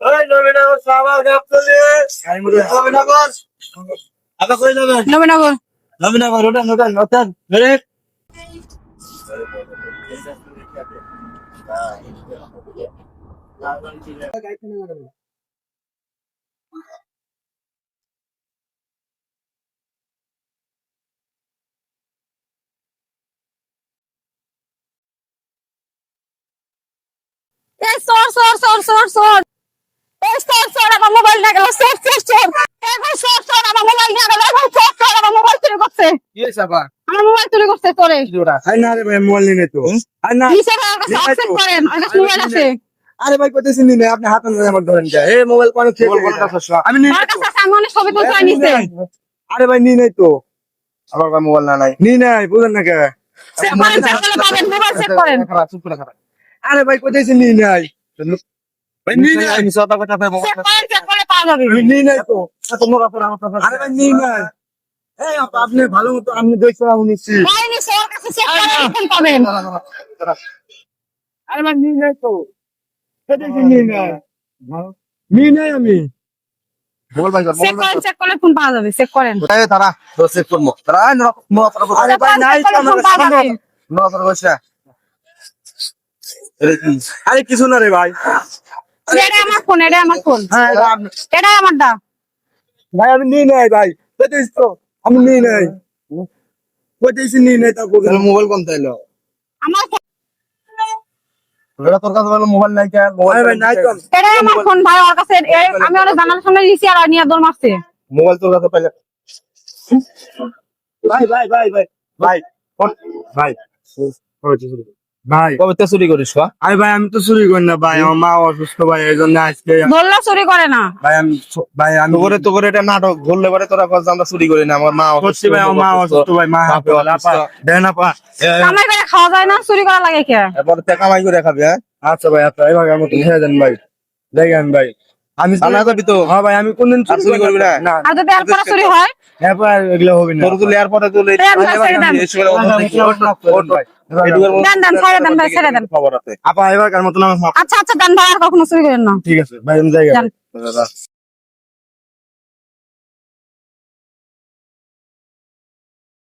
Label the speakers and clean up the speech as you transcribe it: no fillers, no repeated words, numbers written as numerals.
Speaker 1: ওই নবীনগর সাহাবাগ গাবতলী নবীনগর আপা কই যাবেন
Speaker 2: নবীনগর
Speaker 1: নবীনগর ওঠেন ব্রেক
Speaker 2: এই সর এই সর আমার মোবাইল নিয়ে গেল সর এখন সর আমার মোবাইল নিয়ে গেল এখন সর আমার মোবাইল চুরি করছে
Speaker 1: কি হইছে আপা
Speaker 2: আমার মোবাইল চুরি করছে তোরে
Speaker 1: আই না রে ভাই মোবাইল নিয়ে তো আই না
Speaker 2: নিচে আমার কাছে অ্যাকসেপ্ট করেন আমার কাছে মোবাইল আছে
Speaker 1: আরে ভাই কইতেছি নি না আপনি হাতে আমার ধরেন যা এই মোবাইল কোন থেকে আমি নি
Speaker 2: আমার কাছে সামনে ছবি তুলতে নিছে
Speaker 1: আরে ভাই নি নাই তো আমার ভাই মোবাইল না নাই নি নাই বুঝেন না কে
Speaker 2: চেক করেন পাবেন মোবাইল চেক করেন
Speaker 1: চুপ করে খারাপ আরে ভাই কইতেছি নি নাই ভাই নি নাই আমি সদা কথা ভাই
Speaker 2: চেক করে পাওয়া যাবে
Speaker 1: নি নাই তো তোমরা পুরো আমার কথা আরে ভাই নি নাই এই আপনি ভালো মতো আপনি দেখছেন আমি নিছি
Speaker 2: ভাই নিছে ওর কাছে চেক করে এখন পাবেন
Speaker 1: আরে ভাই নি নাই তো কইতেছি নি নাই নি নাই আমি বল ভাই
Speaker 2: চেক করে ফোন পাওয়া যাবে চেক করেন
Speaker 1: এই তারা তো চেক করব তারা আরে ভাই নাই তো আমার সামনে নজর বসে আরে কিছু না রে ভাই
Speaker 2: এটা আমার ফোন
Speaker 1: হ্যাঁ
Speaker 2: এটা আমার দা
Speaker 1: ভাই আমি নিয়ে নাই ভাই কইতেছি তো আমি নিয়ে নাই কইতেছি নিয়ে নাই তা বলে মোবাইল কোন তাইলো
Speaker 2: আমার
Speaker 1: ওরা তোর কাছে বলে মোবাইল নাই কেন মোবাইল ভাই নাই তো
Speaker 2: এটা আমার ফোন ভাই ওর কাছে আমি ওর জানার সামনে দিছি আর নিয়ে দৌড় মারছে
Speaker 1: মোবাইল তোর কাছে পাইলে ভাই ভাই ভাই ভাই ভাই কোন ভাই ভাই কবে তো চুরি করিস আরে ভাই আমি তো চুরি করি না ভাই আমার মা অসুস্থ ভাই এই জন্য আজকে
Speaker 2: ধরলে চুরি করে না
Speaker 1: ভাই আমি তো করে এটা নাটক ধরলে পরে তোরা কস আমরা চুরি করি না আমার মা অসুস্থ ভাই আমার মা অসুস্থ ভাই মা হাতে আপা দেন আপা
Speaker 2: কামাই করে খাওয়া যায় না চুরি করা লাগে কে
Speaker 1: এরপর তে কামাই করে খাবি হ্যাঁ আচ্ছা ভাই আচ্ছা এইভাবে আমার তো নিয়ে যান ভাই দেখেন ভাই আমি জানা যাবি তো হ্যাঁ ভাই আমি কোনদিন চুরি করবি না না
Speaker 2: আর যদি এরপরে চুরি হয়
Speaker 1: এরপর এগুলো হবে না তোর তো এয়ারপোর্টে চলে
Speaker 2: ছেড়ে দেন
Speaker 1: খবর আছে আপা এবার কার মতন আমার
Speaker 2: আচ্ছা দেন ভাই আর কখনো চুরি করেন না
Speaker 1: ঠিক আছে ভাই আমি যাই